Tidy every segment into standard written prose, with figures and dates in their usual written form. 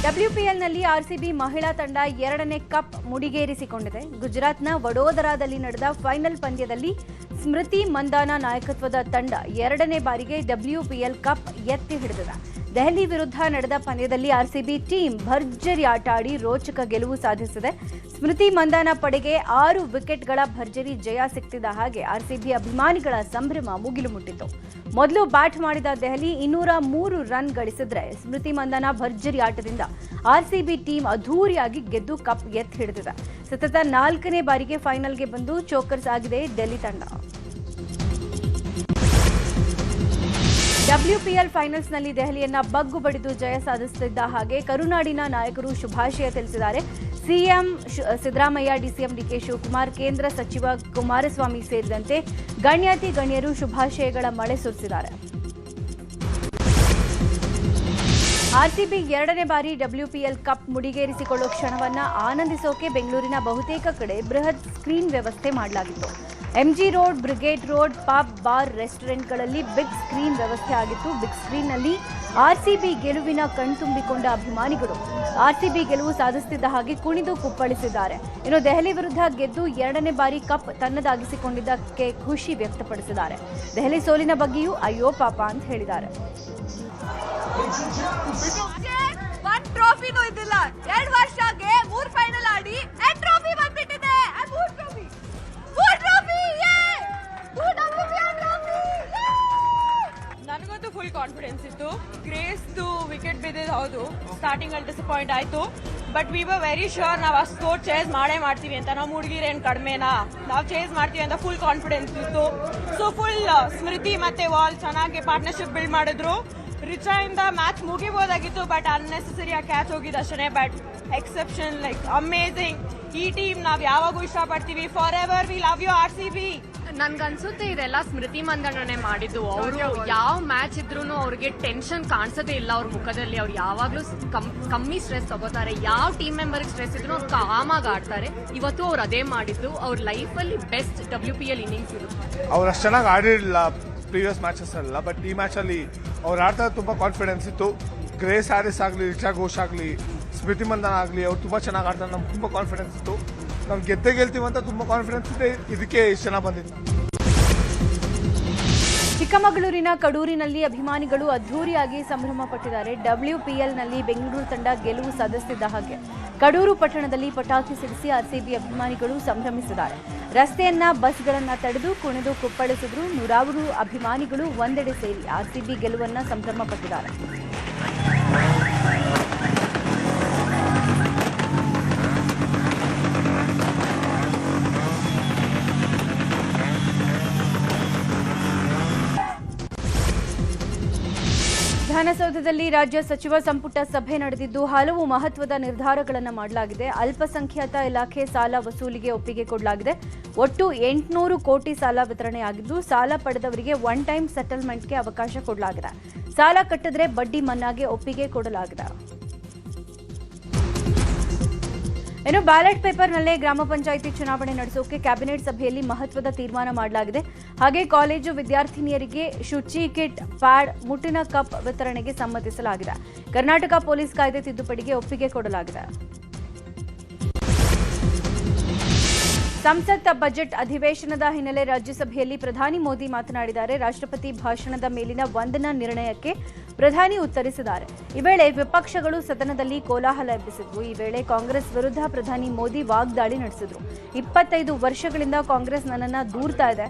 ಡಬ್ಲ್ಯೂಪಿಎಲ್ನಲ್ಲಿ RCB ಮಹಿಳಾ ತಂಡ 2ನೇ ಕಪ್ ಮುಡಿಗೇರಿಸಿಕೊಂಡಿದೆ. ಗುಜರಾತ್ನ ವಡೋದರಾದಲ್ಲಿ ನಡೆದ ಫೈನಲ್ ಪಂದ್ಯದಲ್ಲಿ ಸ್ಮೃತಿ ಮಂದಾನ ನಾಯಕತ್ವದ ತಂಡ 2ನೇ ಬಾರಿಗೆ ಡಬ್ಲ್ಯೂಪಿಎಲ್ ಕಪ್ ಎತ್ತಿ ಹಿಡಿದಿದೆ. ದೆಹಲಿ ವಿರುದ್ಧ ನಡೆದ ಪಂದ್ಯದಲ್ಲಿ ಆರ್ಸಿಬಿ ಟೀಮ್ ಭರ್ಜರಿ ಆಟ ಆಡಿ ರೋಚಕ ಗೆಲುವು ಸಾಧಿಸಿದೆ. ಸ್ಮೃತಿ ಮಂದಾನ ಪಡೆಗೆ 6 ವಿಕೆಟ್ಗಳ ಭರ್ಜರಿ ಜಯ ಸಿಕ್ತಿದ್ದ ಹಾಗೆ ಆರ್ಸಿಬಿ ಅಭಿಮಾನಿಗಳ ಸಂಭ್ರಮ ಮುಗಿಲು ಮುಟ್ಟಿತು. ಮೊದಲು ಬ್ಯಾಟ್ ಮಾಡಿದ ದೆಹಲಿ 203 ರನ್ ಗಳಿಸಿದ್ರೆ ಸ್ಮೃತಿ ಮಂದಾನ ಭರ್ಜರಿ ಆಟದಿಂದ ಆರ್ಸಿಬಿ ಟೀಮ್ ಅದ್ಧೂರಿಯಾಗಿ ಗೆದ್ದು ಕಪ್ ಎತ್ತಿ ಹಿಡಿದಿದೆ. ಸತತ 4ನೇ ಬಾರಿಗೆ ಫೈನಲ್ಗೆ ಬಂದು ಚೋಕರ್ಸ್ ಆಗಿದೆ ಡೆಲ್ಲಿ ತಂಡ. ಡಬ್ಲ್ಯೂಪಿಎಲ್ ಫೈನಲ್ಸ್ನಲ್ಲಿ ದೆಹಲಿಯನ್ನ ಬಗ್ಗು ಬಡಿದು ಜಯ ಸಾಧಿಸುತ್ತಿದ್ದ ಹಾಗೆ ಕರುನಾಡಿನ ನಾಯಕರು ಶುಭಾಶಯ ತಿಳಿಸಿದ್ದಾರೆ. ಸಿಎಂ ಸಿದ್ದರಾಮಯ್ಯ, ಡಿಸಿಎಂ ಡಿಕೆ ಶಿವಕುಮಾರ್, ಕೇಂದ್ರ ಸಚಿವ ಕುಮಾರಸ್ವಾಮಿ ಸೇರಿದಂತೆ ಗಣ್ಯಾತಿ ಗಣ್ಯರು ಶುಭಾಶಯಗಳ ಮಳೆ ಸುರಿಸಿದ್ದಾರೆ. ಆರ್ಸಿಬಿ 2ನೇ ಬಾರಿ ಡಬ್ಲ್ಯೂಪಿಎಲ್ ಕಪ್ ಮುಡಿಗೇರಿಸಿಕೊಳ್ಳೋ ಕ್ಷಣವನ್ನ ಆನಂದಿಸೋಕೆ ಬೆಂಗಳೂರಿನ ಬಹುತೇಕ ಕಡೆ ಬೃಹತ್ ಸ್ಕ್ರೀನ್ ವ್ಯವಸ್ಥೆ ಮಾಡಲಾಗಿತ್ತು. MG road, Brigade road, pub, bar, ರೆಸ್ಟೋರೆಂಟ್ಗಳಲ್ಲಿ ಬಿಗ್ ಸ್ಕ್ರೀನ್ ವ್ಯವಸ್ಥೆ ಆಗಿತ್ತು. ಬಿಗ್ ಸ್ಕ್ರೀನ್ನಲ್ಲಿ ಆರ್ಸಿಬಿ ಗೆಲುವಿನ ಕಣ್ತುಂಬಿಕೊಂಡ ಅಭಿಮಾನಿಗಳು ಆರ್ಸಿಬಿ ಗೆಲುವು ಸಾಧಿಸುತ್ತಿದ್ದ ಹಾಗೆ ಕುಣಿದು ಕುಪ್ಪಳಿಸಿದ್ದಾರೆ. ಇನ್ನು ದೆಹಲಿ ವಿರುದ್ಧ ಗೆದ್ದು 2ನೇ ಬಾರಿ ಕಪ್ ತನ್ನದಾಗಿಸಿಕೊಂಡಿದ್ದಕ್ಕೆ ಖುಷಿ ವ್ಯಕ್ತಪಡಿಸಿದ್ದಾರೆ. ದೆಹಲಿ ಸೋಲಿನ ಬಗ್ಗೆಯೂ ಅಯ್ಯೋ ಪಾಪ ಅಂತ ಹೇಳಿದ್ದಾರೆ. ಒಂದು ಟ್ರೋಫಿನೂ ಇದ್ದಿಲ್ಲ. 2 ವರ್ಷಕ್ಕೆ 3 ಫೈನಲ್ ಆಡಿ ಟ್ರೋಫಿ ಬಂದ್ಬಿಟ್ಟಿದೆ. ನನಗಂತೂ ಫುಲ್ ಕಾನ್ಫಿಡೆನ್ಸ್ ಇತ್ತು. ಗ್ರೇಸ್ದು ವಿಕೆಟ್ ಬಿದ್ದಿದ್ದು ಹೌದು, ಸ್ಟಾರ್ಟಿಂಗ್ ಅಲ್ಲಿ ಡಿಸಪಾಯಿಂಟ್ ಆಯ್ತು. But we were very sure ನಾವು ಆ ಸ್ಕೋರ್ ಚೇಸ್ ಮಾಡೇ ಮಾಡ್ತೀವಿ ಅಂತ. ನಾವು ಹುಡುಗಿರೇನು ಕಡಿಮೆನಾ, ನಾವು ಚೇಸ್ ಮಾಡ್ತೀವಿ ಅಂತ ಫುಲ್ ಕಾನ್ಫಿಡೆನ್ಸ್ ಇತ್ತು. ಸೊ ಫುಲ್ ಸ್ಮೃತಿ ಮತ್ತೆ ವಾಲ್ ಚೆನ್ನಾಗಿ ಪಾರ್ಟ್ನರ್ಶಿಪ್ ಬಿಲ್ಡ್ ಮಾಡಿದ್ರು. ರಿಚಾಯಿಂದ ಮ್ಯಾಚ್ ಮುಗಿಬೋದಾಗಿತ್ತು, ಬಟ್ ಅನ್ನೆಸೆಸರಿ ಆಗಿ ಕ್ಯಾಚ್ ಹೋಗಿದ್ದು ಅಷ್ಟೇ. But exception, like amazing. ಈ ಟೀಮ್ ನಾವು ಯಾವಾಗೂ ಇಷ್ಟಪಡ್ತೀವಿ. Forever we love you RCB. ನನ್ಗನ್ಸುತ್ತೆ ಇದೆಲ್ಲ ಸ್ಮೃತಿ ಮಂದಣ್ಣನೆ ಮಾಡಿದ್ದು. ಅವರು ಯಾವ ಮ್ಯಾಚ್ ಇದ್ರೂ ಅವ್ರಿಗೆ ಟೆನ್ಷನ್ ಕಾಣಿಸೋದೇ ಇಲ್ಲ ಅವ್ರ ಮುಖದಲ್ಲಿ. ಅವ್ರು ಯಾವಾಗ್ಲೂ ಕಮ್ಮಿ ಸ್ಟ್ರೆಸ್ ತಗೋತಾರೆ. ಯಾವ ಟೀಮ್ ಮೆಂಬರ್ಗೆ ಸ್ಟ್ರೆಸ್ ಇದ್ರು ಅವ್ರು ಕಾಮಾಗಿ ಆಡ್ತಾರೆ. ಇವತ್ತು ಅವ್ರು ಅದೇ ಮಾಡಿದ್ದು. ಅವ್ರ ಲೈಫಲ್ಲಿ ಬೆಸ್ಟ್ WPL ಇನ್ನಿಂಗ್ಸ್ ಇದು. ಅವ್ರು ಅಷ್ಟು ಚೆನ್ನಾಗಿ ಆಡಿರಲಿಲ್ಲ ಪ್ರೀವಿಯಸ್ ಮ್ಯಾಚಸ್ ಅಲ್ಲ, ಬಟ್ ಈ ಮ್ಯಾಚಲ್ಲಿ ಅವ್ರು ಆಡ್ತಾ ತುಂಬ ಕಾನ್ಫಿಡೆನ್ಸ್ ಇತ್ತು. ಗ್ರೇಸ್ ಹ್ಯಾರಿಸ್ ಆಗಲಿ, ರಿಚಾ ಘೋಷ್ ಆಗಲಿ, ಸ್ಮೃತಿ ಮಂದನ ಆಗಲಿ, ಅವ್ರು ತುಂಬ ಚೆನ್ನಾಗಿ ಆಡ್ತಾರೆ. ನಮ್ಗೆ ತುಂಬ ಕಾನ್ಫಿಡೆನ್ಸ್ ಇತ್ತು. ನಾವು ಗೆಲ್ತೀವಿ ಅಂತ ತುಂಬ ಕಾನ್ಫಿಡೆನ್ಸ್ ಇದೆ. ಇದಕ್ಕೆ ಇಷ್ಟು ಜನ ಬಂದಿತ್ತು. ಚಿಕ್ಕಮಗಳೂರಿನ ಕಡೂರಿನಲ್ಲಿ ಅಭಿಮಾನಿಗಳು ಅದ್ಧೂರಿಯಾಗಿ ಸಂಭ್ರಮ ಪಟ್ಟಿದ್ದಾರೆ. WPLನಲ್ಲಿ ಬೆಂಗಳೂರು ತಂಡ ಗೆಲುವು ಸಾಧಿಸುತ್ತಿದ್ದ ಹಾಗೆ ಕಡೂರು ಪಟ್ಟಣದಲ್ಲಿ ಪಟಾಕಿ ಸಿಡಿಸಿ ಆರ್ಸಿಬಿ ಅಭಿಮಾನಿಗಳು ಸಂಭ್ರಮಿಸಿದ್ದಾರೆ. ರಸ್ತೆಯನ್ನ ಬಸ್ಗಳನ್ನ ತಡೆದು ಕುಣಿದು ಕುಪ್ಪಳಿಸಿದ್ರು. 100 ಅಭಿಮಾನಿಗಳು ಒಂದೆಡೆ ಸೇರಿ ಆರ್ಸಿಬಿ ಗೆಲುವನ್ನ ಸಂಭ್ರಮ ಪಟ್ಟಿದ್ದಾರೆ. ವಿಧಾನಸೌಧದಲ್ಲಿ ರಾಜ್ಯ ಸಚಿವ ಸಂಪುಟ ಸಭೆ ನಡೆದಿದ್ದು ಹಲವು ಮಹತ್ವದ ನಿರ್ಧಾರಗಳನ್ನು ಮಾಡಲಾಗಿದೆ. ಅಲ್ಪಸಂಖ್ಯಾತ ಇಲಾಖೆ ಸಾಲ ವಸೂಲಿಗೆ ಒಪ್ಪಿಗೆ ಕೊಡಲಾಗಿದೆ. ಒಟ್ಟು 800 ಕೋಟಿ ಸಾಲ ವಿತರಣೆಯಾಗಿದ್ದು ಸಾಲ ಪಡೆದವರಿಗೆ ಒನ್ ಟೈಮ್ ಸೆಟಲ್ಮೆಂಟ್ಗೆ ಅವಕಾಶ ಕೊಡಲಾಗಿದೆ. ಸಾಲ ಕಟ್ಟಿದ್ರೆ ಬಡ್ಡಿ ಮನ್ನಾಗೆ ಒಪ್ಪಿಗೆ ಕೊಡಲಾಗಿದೆ. ಇನ್ನು ಬ್ಯಾಲೆಟ್ ಪೇಪರ್ನಲ್ಲೇ ಗ್ರಾಮ ಪಂಚಾಯಿತಿ ಚುನಾವಣೆ ನಡೆಸೋಕೆ ಕ್ಯಾಬಿನೆಟ್ ಸಭೆಯಲ್ಲಿ ಮಹತ್ವದ ತೀರ್ಮಾನ ಮಾಡಲಾಗಿದೆ. ಹಾಗೆ ಕಾಲೇಜು ವಿದ್ಯಾರ್ಥಿನಿಯರಿಗೆ ಶುಚಿ ಕಿಟ್, ಪ್ಯಾಡ್, ಮುಟ್ಟಿನ ಕಪ್ ವಿತರಣೆಗೆ ಸಮ್ಮತಿಸಲಾಗಿದೆ. ಕರ್ನಾಟಕ ಪೊಲೀಸ್ ಕಾಯ್ದೆ ತಿದ್ದುಪಡಿಗೆ ಒಪ್ಪಿಗೆ ಕೊಡಲಾಗಿದೆ. ಸಂಸತ್ ಬಜೆಟ್ ಅಧಿವೇಶನದ ಹಿನ್ನೆಲೆ ರಾಜ್ಯಸಭೆಯಲ್ಲಿ ಪ್ರಧಾನಿ ಮೋದಿ ಮಾತನಾಡಿದ್ದಾರೆ. ರಾಷ್ಟ್ರಪತಿ ಭಾಷಣದ ಮೇಲಿನ ವಂದನಾ ನಿರ್ಣಯಕ್ಕೆ ಪ್ರಧಾನಿ ಉತ್ತರಿಸಿದ್ದಾರೆ. ಈ ವೇಳೆ ವಿಪಕ್ಷಗಳು ಸದನದಲ್ಲಿ ಕೋಲಾಹಲ ಎಬ್ಬಿಸಿದ್ವು. ಈ ವೇಳೆ ಕಾಂಗ್ರೆಸ್ ವಿರುದ್ಧ ಪ್ರಧಾನಿ ಮೋದಿ ವಾಗ್ದಾಳಿ ನಡೆಸಿದ್ರು. 25 ವರ್ಷಗಳಿಂದ ಕಾಂಗ್ರೆಸ್ ನನ್ನನ್ನ ದೂರ್ತಾ ಇದೆ.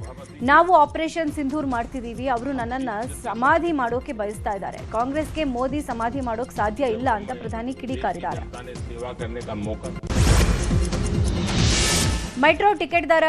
ನಾವು ಆಪರೇಷನ್ ಸಿಂಧೂರ್ ಮಾಡ್ತಿದೀವಿ. ಅವರು ನನ್ನನ್ನ ಸಮಾಧಿ ಮಾಡೋಕೆ ಬಯಸ್ತಾ ಇದ್ದಾರೆ. ಕಾಂಗ್ರೆಸ್ಗೆ ಮೋದಿ ಸಮಾಧಿ ಮಾಡೋಕೆ ಸಾಧ್ಯ ಇಲ್ಲ ಅಂತ ಪ್ರಧಾನಿ ಕಿಡಿಕಾರಿದ್ದಾರೆ. ಮೆಟ್ರೋ ಟಿಕೆಟ್ ದರ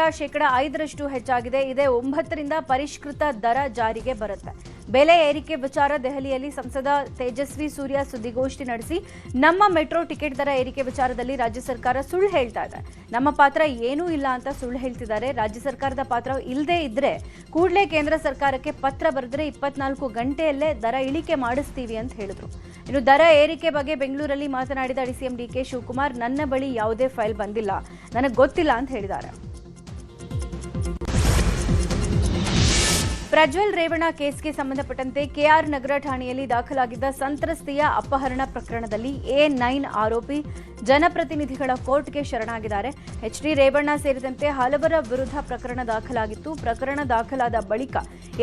5% ಹೆಚ್ಚಾಗಿದೆ. ಇದೇ 9ರಿಂದ ಪರಿಷ್ಕೃತ ದರ ಜಾರಿಗೆ ಬರುತ್ತೆ. ಬೆಲೆ ಏರಿಕೆ ವಿಚಾರ ದೆಹಲಿಯಲ್ಲಿ ಸಂಸದ ತೇಜಸ್ವಿ ಸೂರ್ಯ ಸುದ್ದಿಗೋಷ್ಠಿ ನಡೆಸಿ ನಮ್ಮ ಮೆಟ್ರೋ ಟಿಕೆಟ್ ದರ ಏರಿಕೆ ವಿಚಾರದಲ್ಲಿ ರಾಜ್ಯ ಸರ್ಕಾರ ಸುಳ್ಳು ಹೇಳ್ತಾ ಇದೆ. ನಮ್ಮ ಪಾತ್ರ ಏನೂ ಇಲ್ಲ ಅಂತ ಸುಳ್ಳು ಹೇಳ್ತಿದ್ದಾರೆ. ರಾಜ್ಯ ಸರ್ಕಾರದ ಪಾತ್ರ ಇಲ್ಲದೇ ಇದ್ರೆ ಕೂಡಲೇ ಕೇಂದ್ರ ಸರ್ಕಾರಕ್ಕೆ ಪತ್ರ ಬರೆದ್ರೆ 24 ಗಂಟೆಯಲ್ಲೇ ದರ ಇಳಿಕೆ ಮಾಡಿಸ್ತೀವಿ ಅಂತ ಹೇಳಿದ್ರು. ಇನ್ನು ದರ ಏರಿಕೆ ಬಗ್ಗೆ ಬೆಂಗಳೂರಲ್ಲಿ ಮಾತನಾಡಿದ ಡಿಸಿಎಂ ಡಿಕೆ ಶಿವಕುಮಾರ್, ನನ್ನ ಬಳಿ ಯಾವುದೇ ಫೈಲ್ ಬಂದಿಲ್ಲ, ನನಗೆ ಗೊತ್ತಿಲ್ಲ ಅಂತ ಹೇಳಿದ್ದಾರೆ. ಪ್ರಜ್ವಲ್ ರೇವಣ್ಣ ಕೇಸ್ಗೆ ಸಂಬಂಧಪಟ್ಟಂತೆ ಕೆಆರ್ ನಗರ ಠಾಣೆಯಲ್ಲಿ ದಾಖಲಾಗಿದ್ದ ಸಂತ್ರಸ್ತೆಯ ಅಪಹರಣ ಪ್ರಕರಣದಲ್ಲಿ A9 ಆರೋಪಿ ಜನಪ್ರತಿನಿಧಿಗಳ ಕೋರ್ಟ್ಗೆ ಶರಣಾಗಿದ್ದಾರೆ. ಎಚ್ಡಿ ರೇವಣ್ಣ ಸೇರಿದಂತೆ ಹಲವರ ವಿರುದ್ಧ ಪ್ರಕರಣ ದಾಖಲಾಗಿತ್ತು. ಪ್ರಕರಣ ದಾಖಲಾದ ಬಳಿಕ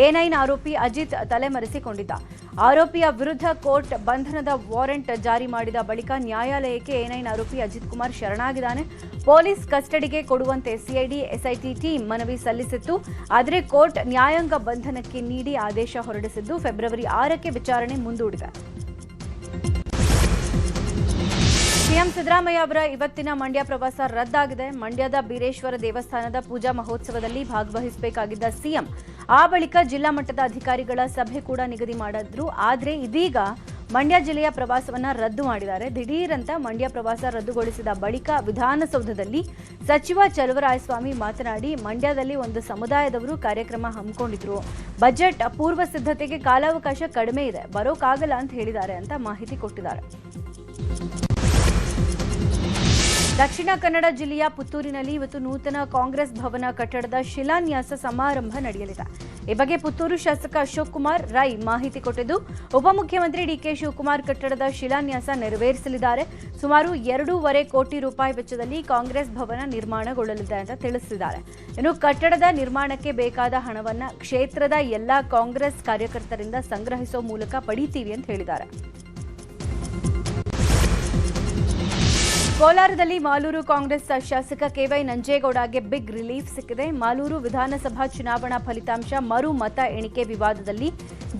A9 ಆರೋಪಿ ಅಜಿತ್ ತಲೆಮರೆಸಿಕೊಂಡಿದ್ದ. ಆರೋಪಿಯ ವಿರುದ್ಧ ಕೋರ್ಟ್ ಬಂಧನದ ವಾರೆಂಟ್ ಜಾರಿ ಮಾಡಿದ ಬಳಿಕ ನ್ಯಾಯಾಲಯಕ್ಕೆ A9 ಆರೋಪಿ ಅಜಿತ್ ಕುಮಾರ್ ಶರಣಾಗಿದ್ದಾನೆ. ಪೊಲೀಸ್ ಕಸ್ಟಡಿಗೆ ಕೊಡುವಂತೆ ಸಿಐಡಿ ಎಸ್ಐಟಿ ಟೀಮ್ ಮನವಿ ಸಲ್ಲಿಸಿತ್ತು. ಆದರೆ ಕೋರ್ಟ್ ನ್ಯಾಯಾಂಗ ಬಂಧನಕ್ಕೆ ನೀಡಿ ಆದೇಶ ಹೊರಡಿಸಿದ್ದು ಫೆಬ್ರವರಿ 6ಕ್ಕೆ ವಿಚಾರಣೆ ಮುಂದೂಡಿದೆ. ಸಿಎಂ ಸಿದ್ದರಾಮಯ್ಯ ಅವರ ಇವತ್ತಿನ ಮಂಡ್ಯ ಪ್ರವಾಸ ರದ್ದಾಗಿದೆ. ಮಂಡ್ಯದ ಬೀರೇಶ್ವರ ದೇವಸ್ಥಾನದ ಪೂಜಾ ಮಹೋತ್ಸವದಲ್ಲಿ ಭಾಗವಹಿಸಬೇಕಾಗಿದ್ದ ಸಿಎಂ ಆ ಬಳಿಕ ಜಿಲ್ಲಾ ಮಟ್ಟದ ಅಧಿಕಾರಿಗಳ ಸಭೆ ಕೂಡ ನಿಗದಿ ಮಾಡಿದ್ರು. ಆದರೆ ಇದೀಗ ಮಂಡ್ಯ ಜಿಲ್ಲೆಯ ಪ್ರವಾಸವನ್ನ ರದ್ದು ಮಾಡಿದ್ದಾರೆ. ದಿಢೀರಂತ ಮಂಡ್ಯ ಪ್ರವಾಸ ರದ್ದುಗೊಳಿಸಿದ ಬಳಿಕ ವಿಧಾನಸೌಧದಲ್ಲಿ ಸಚಿವ ಚಲುವರಾಯಸ್ವಾಮಿ ಮಾತನಾಡಿ, ಮಂಡ್ಯದಲ್ಲಿ ಒಂದು ಸಮುದಾಯದವರು ಕಾರ್ಯಕ್ರಮ ಹಮ್ಮಿಕೊಂಡಿದ್ರು. ಬಜೆಟ್ ಪೂರ್ವ ಸಿದ್ಧತೆಗೆ ಕಾಲಾವಕಾಶ ಕಡಿಮೆ ಇದೆ, ಬರೋಕ್ಕಾಗಲ್ಲ ಅಂತ ಹೇಳಿದ್ದಾರೆ ಅಂತ ಮಾಹಿತಿ ಕೊಟ್ಟಿದ್ದಾರೆ. ದಕ್ಷಿಣ ಕನ್ನಡ ಜಿಲ್ಲೆಯ ಪುತ್ತೂರಿನಲ್ಲಿ ಇವತ್ತು ನೂತನ ಕಾಂಗ್ರೆಸ್ ಭವನ ಕಟ್ಟಡದ ಶಿಲಾನ್ಯಾಸ ಸಮಾರಂಭ ನಡೆಯಲಿದೆ. ಈ ಬಗ್ಗೆ ಪುತ್ತೂರು ಶಾಸಕ ಅಶೋಕ್ ಕುಮಾರ್ ರೈ ಮಾಹಿತಿ ಕೊಟ್ಟಿದ್ದು, ಉಪಮುಖ್ಯಮಂತ್ರಿ ಡಿಕೆ ಶಿವಕುಮಾರ್ ಕಟ್ಟಡದ ಶಿಲಾನ್ಯಾಸ ನೆರವೇರಿಸಲಿದ್ದಾರೆ. ಸುಮಾರು 2.5 ಕೋಟಿ ರೂಪಾಯಿ ವೆಚ್ಚದಲ್ಲಿ ಕಾಂಗ್ರೆಸ್ ಭವನ ನಿರ್ಮಾಣಗೊಳ್ಳಲಿದೆ ಅಂತ ತಿಳಿಸಿದ್ದಾರೆ. ಇನ್ನು ಕಟ್ಟಡದ ನಿರ್ಮಾಣಕ್ಕೆ ಬೇಕಾದ ಹಣವನ್ನು ಕ್ಷೇತ್ರದ ಎಲ್ಲಾ ಕಾಂಗ್ರೆಸ್ ಕಾರ್ಯಕರ್ತರಿಂದ ಸಂಗ್ರಹಿಸುವ ಮೂಲಕ ಪಡಿತೀವಿ ಅಂತ ಹೇಳಿದ್ದಾರೆ. ಕೋಲಾರದಲ್ಲಿ ಮಾಲೂರು ಕಾಂಗ್ರೆಸ್ ಶಾಸಕ ಕೆವೈ ನಂಜೇಗೌಡಗೆ ಬಿಗ್ ರಿಲೀಫ್ ಸಿಕ್ಕಿದೆ. ಮಾಲೂರು ವಿಧಾನಸಭಾ ಚುನಾವಣಾ ಫಲಿತಾಂಶ ಮರು ಮತ ಎಣಿಕೆ ವಿವಾದದಲ್ಲಿ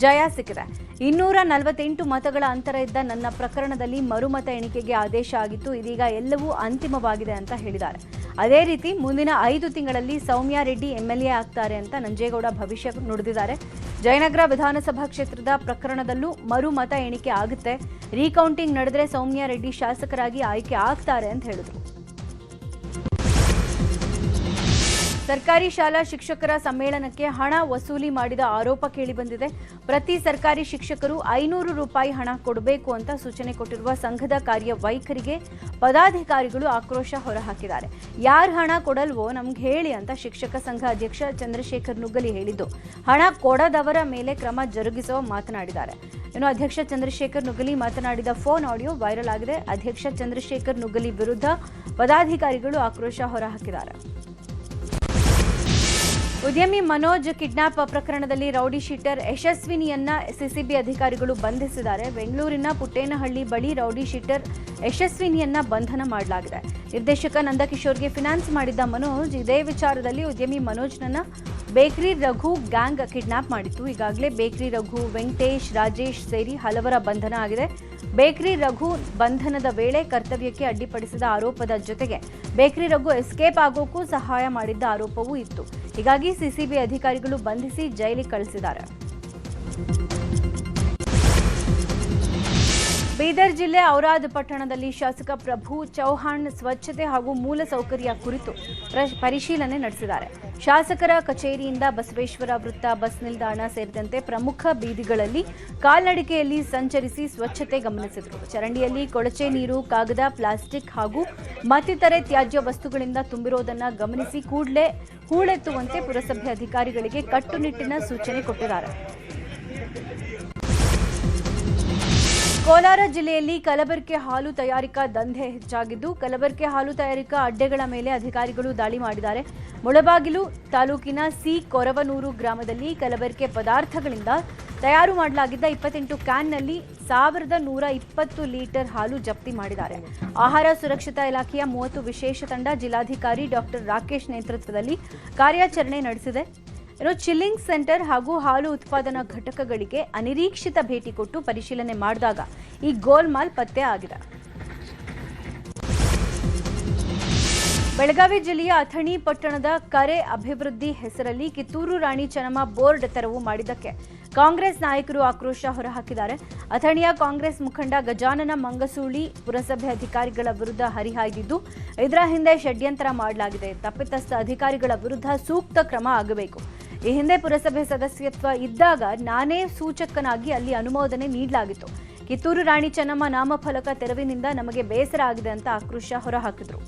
ಜಯ ಸಿಕ್ಕಿದೆ. 248 ಮತಗಳ ಅಂತರ ಇದ್ದ ನನ್ನ ಪ್ರಕರಣದಲ್ಲಿ ಮರುಮತ ಎಣಿಕೆಗೆ ಆದೇಶ ಆಗಿತ್ತು. ಇದೀಗ ಎಲ್ಲವೂ ಅಂತಿಮವಾಗಿದೆ ಅಂತ ಹೇಳಿದ್ದಾರೆ. ಅದೇ ರೀತಿ ಮುಂದಿನ 5 ತಿಂಗಳಲ್ಲಿ ಸೌಮ್ಯ ರೆಡ್ಡಿ ಎಂಎಲ್ಎ ಆಗ್ತಾರೆ ಅಂತ ನಂಜೇಗೌಡ ಭವಿಷ್ಯ ನುಡಿದಿದ್ದಾರೆ. ಜಯನಗರ ವಿಧಾನಸಭಾ ಕ್ಷೇತ್ರದ ಪ್ರಕರಣದಲ್ಲೂ ಮರು ಮತ ಎಣಿಕೆ ಆಗುತ್ತೆ. ರೀಕೌಂಟಿಂಗ್ ನಡೆದರೆ ಸೌಮ್ಯ ರೆಡ್ಡಿ ಶಾಸಕರಾಗಿ ಆಯ್ಕೆ ಆಗ್ತಾರೆ ಅಂತ ಹೇಳಿದರು. ಸರ್ಕಾರಿ ಶಾಲಾ ಶಿಕ್ಷಕರ ಸಮ್ಮೇಳನಕ್ಕೆ ಹಣ ವಸೂಲಿ ಮಾಡಿದ ಆರೋಪ ಕೇಳಿಬಂದಿದೆ. ಪ್ರತಿ ಸರ್ಕಾರಿ ಶಿಕ್ಷಕರು 500 ರೂಪಾಯಿ ಹಣ ಕೊಡಬೇಕು ಅಂತ ಸೂಚನೆ ಕೊಟ್ಟಿರುವ ಸಂಘದ ಕಾರ್ಯವೈಖರಿಗೆ ಪದಾಧಿಕಾರಿಗಳು ಆಕ್ರೋಶ ಹೊರಹಾಕಿದ್ದಾರೆ. ಯಾರು ಹಣ ಕೊಡಲ್ವೋ ನಮ್ಗೆ ಹೇಳಿ ಅಂತ ಶಿಕ್ಷಕ ಸಂಘ ಅಧ್ಯಕ್ಷ ಚಂದ್ರಶೇಖರ್ ನುಗ್ಗಲಿ ಹೇಳಿದ್ದು, ಹಣ ಕೊಡದವರ ಮೇಲೆ ಕ್ರಮ ಜರುಗಿಸುವ ಮಾತನಾಡಿದ್ದಾರೆ. ಇನ್ನು ಅಧ್ಯಕ್ಷ ಚಂದ್ರಶೇಖರ್ ನುಗ್ಗಲಿ ಮಾತನಾಡಿದ ಫೋನ್ ಆಡಿಯೋ ವೈರಲ್ ಆಗಿದೆ. ಅಧ್ಯಕ್ಷ ಚಂದ್ರಶೇಖರ್ ನುಗ್ಗಲಿ ವಿರುದ್ಧ ಪದಾಧಿಕಾರಿಗಳು ಆಕ್ರೋಶ ಹೊರಹಾಕಿದ್ದಾರೆ. ಉದ್ಯಮಿ ಮನೋಜ್ ಕಿಡ್ನಾಪ್ ಪ್ರಕರಣದಲ್ಲಿ ರೌಡಿ ಶೀಟರ್ ಯಶಸ್ವಿನಿಯನ್ನ ಸಿಸಿಬಿ ಅಧಿಕಾರಿಗಳು ಬಂಧಿಸಿದ್ದಾರೆ. ಬೆಂಗಳೂರಿನ ಪುಟ್ಟೇನಹಳ್ಳಿ ಬಳಿ ರೌಡಿ ಶೀಟರ್ ಯಶಸ್ವಿನಿಯನ್ನ ಬಂಧನ ಮಾಡಲಾಗಿದೆ. ನಿರ್ದೇಶಕ ನಂದಕಿಶೋರ್ಗೆ ಫಿನಾನ್ಸ್ ಮಾಡಿದ್ದ ಮನೋಜ್ ಇದೇ ವಿಚಾರದಲ್ಲಿ ಉದ್ಯಮಿ ಮನೋಜ್ನನ್ನ ಬೇಕರಿ ರಘು ಗ್ಯಾಂಗ್ ಕಿಡ್ನಾಪ್ ಮಾಡಿತ್ತು. ಈಗಾಗಲೇ ಬೇಕರಿ ರಘು, ವೆಂಕಟೇಶ್, ರಾಜೇಶ್ ಸೇರಿ ಹಲವರ ಬಂಧನ ಆಗಿದೆ. ಬೇಕರಿ ರಘು ಬಂಧನದ ವೇಳೆ ಕರ್ತವ್ಯಕ್ಕೆ ಅಡ್ಡಿಪಡಿಸಿದ ಆರೋಪದ ಜೊತೆಗೆ ಬೇಕರಿ ರಘು ಎಸ್ಕೇಪ್ ಆಗೋಕ್ಕೂ ಸಹಾಯ ಮಾಡಿದ್ದ ಆರೋಪವೂ ಇತ್ತು. ಹೀಗಾಗಿ ಸಿಸಿಬಿ ಅಧಿಕಾರಿಗಳು ಬಂಧಿಸಿ ಜೈಲಿಗೆ ಕಳಿಸಿದ್ದಾರೆ. ಬೀದರ್ ಜಿಲ್ಲೆ ಔರಾದ್ ಪಟ್ಟಣದಲ್ಲಿ ಶಾಸಕ ಪ್ರಭು ಚೌಹಾಣ್ ಸ್ವಚ್ಛತೆ ಹಾಗೂ ಮೂಲಸೌಕರ್ಯ ಕುರಿತು ಪರಿಶೀಲನೆ ನಡೆಸಿದ್ದಾರೆ. ಶಾಸಕರ ಕಚೇರಿಯಿಂದ ಬಸವೇಶ್ವರ ವೃತ್ತ, ಬಸ್ ನಿಲ್ದಾಣ ಸೇರಿದಂತೆ ಪ್ರಮುಖ ಬೀದಿಗಳಲ್ಲಿ ಕಾಲ್ನಡಿಗೆಯಲ್ಲಿ ಸಂಚರಿಸಿ ಸ್ವಚ್ಛತೆ ಗಮನಿಸಿದರು. ಚರಂಡಿಯಲ್ಲಿ ಕೊಳಚೆ ನೀರು, ಕಾಗದ, ಪ್ಲಾಸ್ಟಿಕ್ ಹಾಗೂ ಮತ್ತಿತರೆ ತ್ಯಾಜ್ಯ ವಸ್ತುಗಳಿಂದ ತುಂಬಿರುವುದನ್ನು ಗಮನಿಸಿ ಕೂಡಲೇ ಹೂಳೆತ್ತುವಂತೆ ಪುರಸಭೆ ಅಧಿಕಾರಿಗಳಿಗೆ ಕಟ್ಟುನಿಟ್ಟಿನ ಸೂಚನೆ ಕೊಟ್ಟಿದ್ದಾರೆ. ಕೋಲಾರ ಜಿಲ್ಲೆಯಲ್ಲಿ ಕಲಬೆರಕೆ ಹಾಲು ತಯಾರಿಕಾ ದಂಧೆ ಹೆಚ್ಚಾಗಿದ್ದು, ಕಲಬೆರಕೆ ಹಾಲು ತಯಾರಿಕಾ ಅಡ್ಡೆಗಳ ಮೇಲೆ ಅಧಿಕಾರಿಗಳು ದಾಳಿ ಮಾಡಿದ್ದಾರೆ. ಮುಳಬಾಗಿಲು ತಾಲೂಕಿನ ಸಿ ಕೊರವನೂರು ಗ್ರಾಮದಲ್ಲಿ ಕಲಬೆರಕೆ ಪದಾರ್ಥಗಳಿಂದ ತಯಾರು ಮಾಡಲಾಗಿದ್ದ 28 ಕ್ಯಾನ್ನಲ್ಲಿ 1120 ಲೀಟರ್ ಹಾಲು ಜಪ್ತಿ ಮಾಡಿದ್ದಾರೆ. ಆಹಾರ ಸುರಕ್ಷತಾ ಇಲಾಖೆಯ 30 ವಿಶೇಷ ತಂಡ ಜಿಲ್ಲಾಧಿಕಾರಿ ಡಾಕ್ಟರ್ ರಾಕೇಶ್ ನೇತೃತ್ವದಲ್ಲಿ ಕಾರ್ಯಾಚರಣೆ ನಡೆಸಿದೆ. ಚಿಲ್ಲಿಂಗ್ ಸೆಂಟರ್ ಹಾಗೂ ಹಾಲು ಉತ್ಪಾದನಾ ಘಟಕಗಳಿಗೆ ಅನಿರೀಕ್ಷಿತ ಭೇಟಿ ಕೊಟ್ಟು ಪರಿಶೀಲನೆ ಮಾಡಿದಾಗ ಈ ಗೋಲ್ಮಾಲ್ ಪತ್ತೆ ಆಗಿದೆ. ಬೆಳಗಾವಿ ಜಿಲ್ಲೆಯ ಅಥಣಿ ಪಟ್ಟಣದ ಕರೆ ಅಭಿವೃದ್ಧಿ ಹೆಸರಲ್ಲಿ ಕಿತ್ತೂರು ರಾಣಿ ಚೆನ್ನಮ್ಮ ಬೋರ್ಡ್ ತೆರವು ಮಾಡಿದ್ದಕ್ಕೆ ಕಾಂಗ್ರೆಸ್ ನಾಯಕರು ಆಕ್ರೋಶ ಹೊರಹಾಕಿದ್ದಾರೆ. ಅಥಣಿಯ ಕಾಂಗ್ರೆಸ್ ಮುಖಂಡ ಗಜಾನನ ಮಂಗಸೂಳಿ ಪುರಸಭೆ ಅಧಿಕಾರಿಗಳ ವಿರುದ್ಧ ಹರಿಹಾಯ್ದಿದ್ದು, ಇದರ ಹಿಂದೆ ಷಡ್ಯಂತ್ರ ಮಾಡಲಾಗಿದೆ. ತಪ್ಪಿತಸ್ಥ ಅಧಿಕಾರಿಗಳ ವಿರುದ್ಧ ಸೂಕ್ತ ಕ್ರಮ ಆಗಬೇಕು. ಈ ಹಿಂದೆ ಪುರಸಭೆ ಸದಸ್ಯತ್ವ ಇದ್ದಾಗ ನಾನೇ ಸೂಚಕನಾಗಿ ಅಲ್ಲಿ ಅನುಮೋದನೆ ನೀಡಲಾಗಿತ್ತು. ಕಿತ್ತೂರು ರಾಣಿ ಚೆನ್ನಮ್ಮ ನಾಮಫಲಕ ತೆರವಿನಿಂದ ನಮಗೆ ಬೇಸರ ಆಗಿದೆ ಅಂತ ಆಕ್ರೋಶ ಹೊರಹಾಕಿದರು.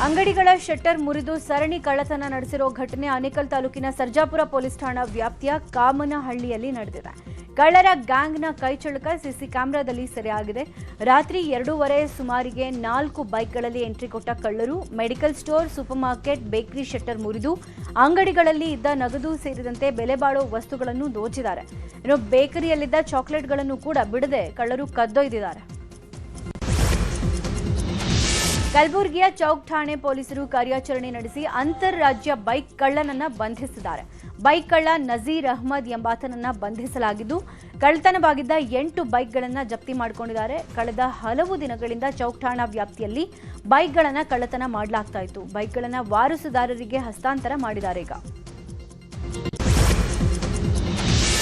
ಅಂಗಡಿಗಳ ಶಟ್ಟರ್ ಮುರಿದು ಸರಣಿ ಕಳ್ಳತನ ನಡೆಸಿರೋ ಘಟನೆ ಆನೇಕಲ್ ತಾಲೂಕಿನ ಸರ್ಜಾಪುರ ಪೊಲೀಸ್ ಠಾಣಾ ವ್ಯಾಪ್ತಿಯ ಕಾಮನಹಳ್ಳಿಯಲ್ಲಿ ನಡೆದಿದೆ. ಕಳ್ಳರ ಗ್ಯಾಂಗ್ನ ಕೈಚಳಕ ಸಿಸಿ ಕ್ಯಾಮೆರಾದಲ್ಲಿ ಸೆರೆಯಾಗಿದೆ. ರಾತ್ರಿ 2:30 ಸುಮಾರಿಗೆ 4 ಬೈಕ್ಗಳಲ್ಲಿ ಎಂಟ್ರಿ ಕೊಟ್ಟ ಕಳ್ಳರು medical store, super market, bakery shutter ಮುರಿದು ಅಂಗಡಿಗಳಲ್ಲಿ ಇದ್ದ ನಗದು ಸೇರಿದಂತೆ ಬೆಲೆ ಬಾಳೋ ವಸ್ತುಗಳನ್ನು ದೋಚಿದ್ದಾರೆ. ಇನ್ನು ಬೇಕರಿಯಲ್ಲಿದ್ದ ಚಾಕ್ಲೇಟ್ಗಳನ್ನು ಕೂಡ ಬಿಡದೆ ಕಳ್ಳರು ಕದ್ದೊಯ್ದಿದ್ದಾರೆ. ಕಲಬುರಗಿಯ ಚೌಕ್ ಠಾಣೆ ಪೊಲೀಸರು ಕಾರ್ಯಾಚರಣೆ ನಡೆಸಿ ಅಂತಾರಾಜ್ಯ ಬೈಕ್ ಕಳ್ಳನನ್ನ ಬಂಧಿಸಿದ್ದಾರೆ. ಬೈಕ್ ಕಳ್ಳ ನಜೀರ್ ಅಹ್ಮದ್ ಎಂಬಾತನನ್ನ ಬಂಧಿಸಲಾಗಿದ್ದು, ಕಳ್ಳತನವಾಗಿದ್ದ 8 ಬೈಕ್ಗಳನ್ನು ಜಪ್ತಿ ಮಾಡಿಕೊಂಡಿದ್ದಾರೆ. ಕಳೆದ ಹಲವು ದಿನಗಳಿಂದ ಚೌಕ್ ಠಾಣಾ ವ್ಯಾಪ್ತಿಯಲ್ಲಿ ಬೈಕ್ಗಳನ್ನು ಕಳ್ಳತನ ಮಾಡಲಾಗ್ತಾ ಇತ್ತು. ಬೈಕ್ಗಳನ್ನು ವಾರಸುದಾರರಿಗೆ ಹಸ್ತಾಂತರ ಮಾಡಿದ್ದಾರೆ. ಈಗ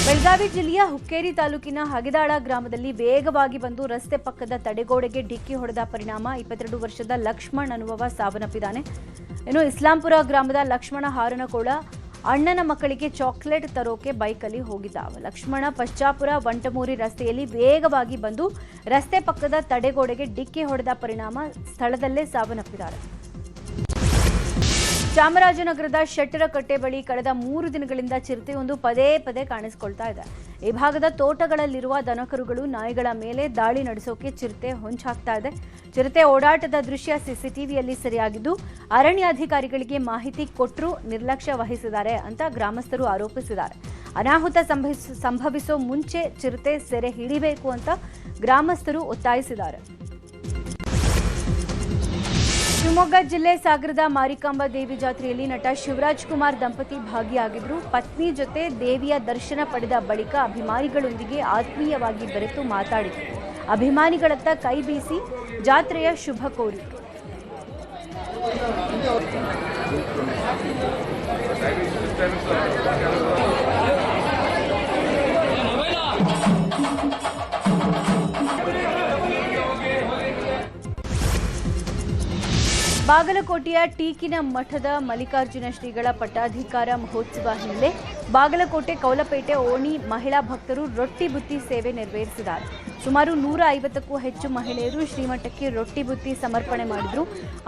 ಬೆಳಗಾವಿ ಜಿಲ್ಲೆಯ ಹುಕ್ಕೇರಿ ತಾಲೂಕಿನ ಹಗಿದಾಳ ಗ್ರಾಮದಲ್ಲಿ ವೇಗವಾಗಿ ಬಂದು ರಸ್ತೆ ಪಕ್ಕದ ತಡೆಗೋಡೆಗೆ ಡಿಕ್ಕಿ ಹೊಡೆದ ಪರಿಣಾಮ 22 ವರ್ಷದ ಲಕ್ಷ್ಮಣ್ ಅನ್ನುವವ ಸಾವನ್ನಪ್ಪಿದ್ದಾನೆ. ಇನ್ನು ಇಸ್ಲಾಂಪುರ ಗ್ರಾಮದ ಲಕ್ಷ್ಮಣ ಹಾರನಕೋಳ ಅಣ್ಣನ ಮಕ್ಕಳಿಗೆ ಚಾಕ್ಲೇಟ್ ತರೋಕೆ ಬೈಕಲ್ಲಿ ಹೋಗಿದ್ದ. ಲಕ್ಷ್ಮಣ ಪಶ್ಚಾಪುರ ವಂಟಮೂರಿ ರಸ್ತೆಯಲ್ಲಿ ವೇಗವಾಗಿ ಬಂದು ರಸ್ತೆ ಪಕ್ಕದ ತಡೆಗೋಡೆಗೆ ಡಿಕ್ಕಿ ಹೊಡೆದ ಪರಿಣಾಮ ಸ್ಥಳದಲ್ಲೇ ಸಾವನ್ನಪ್ಪಿದ್ದಾರೆ. ಚಾಮರಾಜನಗರದ ಶೆಟ್ಟರಕಟ್ಟೆ ಬಳಿ ಕಳೆದ 3 ದಿನಗಳಿಂದ ಚಿರತೆಯೊಂದು ಪದೇ ಪದೇ ಕಾಣಿಸಿಕೊಳ್ತಾ ಇದೆ. ಈ ಭಾಗದ ತೋಟಗಳಲ್ಲಿರುವ ದನಕರುಗಳು, ನಾಯಿಗಳ ಮೇಲೆ ದಾಳಿ ನಡೆಸೋಕೆ ಚಿರತೆ ಹೊಂಚಾಗ್ತಾ ಇದೆ. ಚಿರತೆ ಓಡಾಟದ ದೃಶ್ಯ ಸಿಸಿಟಿವಿಯಲ್ಲಿ ಸೆರೆಯಾಗಿದ್ದು, ಅರಣ್ಯಾಧಿಕಾರಿಗಳಿಗೆ ಮಾಹಿತಿ ಕೊಟ್ಟರೂ ನಿರ್ಲಕ್ಷ್ಯ ವಹಿಸಿದ್ದಾರೆ ಅಂತ ಗ್ರಾಮಸ್ಥರು ಆರೋಪಿಸಿದ್ದಾರೆ. ಅನಾಹುತ ಸಂಭವಿಸೋ ಮುಂಚೆ ಚಿರತೆ ಸೆರೆ ಹಿಡಿಬೇಕು ಅಂತ ಗ್ರಾಮಸ್ಥರು ಒತ್ತಾಯಿಸಿದ್ದಾರೆ. ಶಿವಮೊಗ್ಗ ಜಿಲ್ಲೆ ಸಾಗರದ ಮಾರಿಕಾಂಬಾ ದೇವಿ ಜಾತ್ರೆಯಲ್ಲಿ ನಟ ಶಿವರಾಜ್ ಕುಮಾರ್ ದಂಪತಿ ಭಾಗಿಯಾಗಿದ್ರು. ಪತ್ನಿ ಜೊತೆ ದೇವಿಯ ದರ್ಶನ ಪಡೆದ ಬಳಿಕ ಅಭಿಮಾನಿಗಳೊಂದಿಗೆ ಆತ್ಮೀಯವಾಗಿ ಬೆರೆತು ಮಾತಾಡಿದರು. ಅಭಿಮಾನಿಗಳತ್ತ ಕೈ ಬೀಸಿ ಜಾತ್ರೆಯ ಶುಭ ಕೋರಿದರು. ಬಾಗಲಕೋಟೆಯ ಟೀಕಿನ ಮಠದ ಮಲ್ಲಿಕಾರ್ಜುನ ಶ್ರೀಗಳ ಪಟ್ಟಾಧಿಕಾರ ಮಹೋತ್ಸವ ಹಿನ್ನೆಲೆ ಬಾಗಲಕೋಟೆ ಕೌಲಪೇಟೆ ಓಣಿ ಮಹಿಳಾ ಭಕ್ತರು ರೊಟ್ಟಿ ಬುತ್ತಿ ಸೇವೆ ನೆರವೇರಿಸಿದ್ದಾರೆ. ಸುಮಾರು 150ಕ್ಕೂ ಹೆಚ್ಚು ಮಹಿಳೆಯರು ಶ್ರೀಮಠಕ್ಕೆ ರೊಟ್ಟಿ ಬುತ್ತಿ ಸಮರ್ಪಣೆ ಮಾಡಿದ್ರು.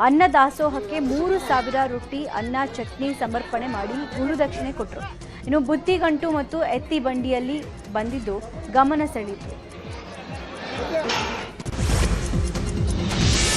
ಅನ್ನ ದಾಸೋಹಕ್ಕೆ 3,000 ರೊಟ್ಟಿ, ಅನ್ನ, ಚಟ್ನಿ ಸಮರ್ಪಣೆ ಮಾಡಿ ಗುರುದಕ್ಷಿಣೆ ಕೊಟ್ಟರು. ಇನ್ನು ಬುತ್ತಿ ಗಂಟು ಮತ್ತು ಎತ್ತಿ ಬಂಡಿಯಲ್ಲಿ ಬಂದಿದ್ದು ಗಮನ ಸೆಳೆಯಿತು.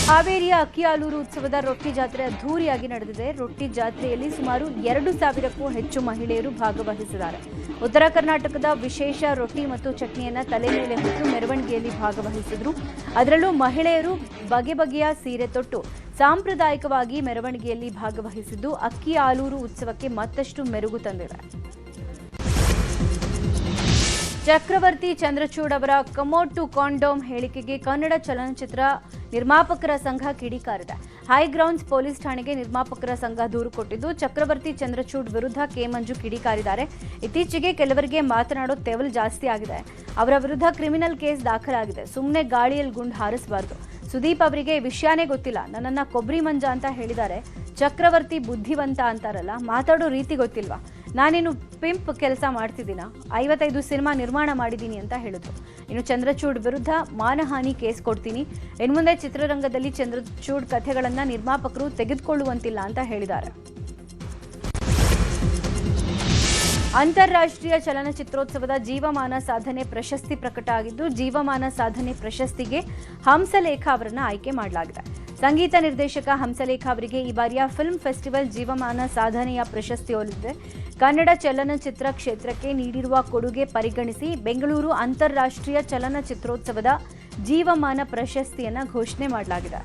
ಹಾವೇರಿಯ ಅಕ್ಕಿಆಲೂರು ಉತ್ಸವದ ರೊಟ್ಟಿ ಜಾತ್ರೆ ಅದ್ಧೂರಿಯಾಗಿ ನಡೆದಿದೆ. ರೊಟ್ಟಿ ಜಾತ್ರೆಯಲ್ಲಿ ಸುಮಾರು 2,000ಕ್ಕೂ ಹೆಚ್ಚು ಮಹಿಳೆಯರು ಭಾಗವಹಿಸಿದ್ದಾರೆ. ಉತ್ತರ ಕರ್ನಾಟಕದ ವಿಶೇಷ ರೊಟ್ಟಿ ಮತ್ತು ಚಟ್ನಿಯನ್ನು ತಲೆ ಮೇಲೆ ಹೊತ್ತು ಮೆರವಣಿಗೆಯಲ್ಲಿ ಭಾಗವಹಿಸಿದ್ರು. ಅದರಲ್ಲೂ ಮಹಿಳೆಯರು ಬಗೆ ಬಗೆಯ ಸೀರೆ ತೊಟ್ಟು ಸಾಂಪ್ರದಾಯಿಕವಾಗಿ ಮೆರವಣಿಗೆಯಲ್ಲಿ ಭಾಗವಹಿಸಿದ್ದು ಅಕ್ಕಿಆಲೂರು ಉತ್ಸವಕ್ಕೆ ಮತ್ತಷ್ಟು ಮೆರುಗು ತಂದಿದೆ. ಚಕ್ರವರ್ತಿ ಚಂದ್ರಚೂಡ್ ಅವರ ಕಮೋಟ್ ಟು ಕಾಂಡೋಮ್ ಹೇಳಿಕೆಗೆ ಕನ್ನಡ ಚಲನಚಿತ್ರ ನಿರ್ಮಾಪಕರ ಸಂಘ ಕಿಡಿಕಾರಿದೆ. ಹೈಗ್ರೌಂಡ್ಸ್ ಪೊಲೀಸ್ ಠಾಣೆಗೆ ನಿರ್ಮಾಪಕರ ಸಂಘ ದೂರು ಕೊಟ್ಟಿದ್ದು, ಚಕ್ರವರ್ತಿ ಚಂದ್ರಚೂಡ್ ವಿರುದ್ಧ ಕೆ ಮಂಜು ಕಿಡಿಕಾರಿದ್ದಾರೆ. ಇತ್ತೀಚೆಗೆ ಕೆಲವರಿಗೆ ಮಾತನಾಡೋ ತೆವಲ್ ಜಾಸ್ತಿ ಆಗಿದೆ. ಅವರ ವಿರುದ್ಧ ಕ್ರಿಮಿನಲ್ ಕೇಸ್ ದಾಖಲಾಗಿದೆ. ಸುಮ್ಮನೆ ಗಾಳಿಯಲ್ಲಿ ಗುಂಡು ಹಾರಿಸಬಾರ್ದು. ಸುದೀಪ್ ಅವರಿಗೆ ವಿಷಯನೇ ಗೊತ್ತಿಲ್ಲ, ನನ್ನನ್ನ ಕೊಬ್ಬರಿ ಮಂಜ ಅಂತ ಹೇಳಿದ್ದಾರೆ. ಚಕ್ರವರ್ತಿ ಬುದ್ಧಿವಂತ ಅಂತಾರಲ್ಲ, ಮಾತಾಡೋ ರೀತಿ ಗೊತ್ತಿಲ್ವಾ? ನಾನೇನು ಪಿಂಪ್ ಕೆಲಸ ಮಾಡ್ತಿದ್ದೀನ? 55 ಸಿನಿಮಾ ನಿರ್ಮಾಣ ಮಾಡಿದ್ದೀನಿ ಅಂತ ಹೇಳಿದ್ರು. ಇನ್ನು ಚಂದ್ರಚೂಡ್ ವಿರುದ್ಧ ಮಾನಹಾನಿ ಕೇಸ್ ಕೊಡ್ತೀನಿ. ಇನ್ನು ಮುಂದೆ ಚಿತ್ರರಂಗದಲ್ಲಿ ಚಂದ್ರಚೂಡ್ ಕಥೆಗಳನ್ನು ನಿರ್ಮಾಪಕರು ತೆಗೆದುಕೊಳ್ಳುವಂತಿಲ್ಲ ಅಂತ ಹೇಳಿದ್ದಾರೆ. ಅಂತಾರಾಷ್ಟ್ರೀಯ ಚಲನಚಿತ್ರೋತ್ಸವದ ಜೀವಮಾನ ಸಾಧನೆ ಪ್ರಶಸ್ತಿ ಪ್ರಕಟ ಆಗಿದ್ದು, ಜೀವಮಾನ ಸಾಧನೆ ಪ್ರಶಸ್ತಿಗೆ ಹಂಸಲೇಖ ಅವರನ್ನು ಆಯ್ಕೆ ಮಾಡಲಾಗಿದೆ. ಸಂಗೀತ ನಿರ್ದೇಶಕ ಹಂಸಲೇಖ ಅವರಿಗೆ ಈ ಬಾರಿಯ ಫಿಲ್ಮ್ ಫೆಸ್ಟಿವಲ್ ಜೀವಮಾನ ಸಾಧನೆಯ ಪ್ರಶಸ್ತಿ ಒಲಿದಿದೆ. ಕನ್ನಡ ಚಲನಚಿತ್ರ ಕ್ಷೇತ್ರಕ್ಕೆ ನೀಡಿರುವ ಕೊಡುಗೆ ಪರಿಗಣಿಸಿ ಬೆಂಗಳೂರು ಅಂತಾರಾಷ್ಟ್ರೀಯ ಚಲನಚಿತ್ರೋತ್ಸವದ ಜೀವಮಾನ ಪ್ರಶಸ್ತಿಯನ್ನು ಘೋಷಣೆ ಮಾಡಲಾಗಿದೆ.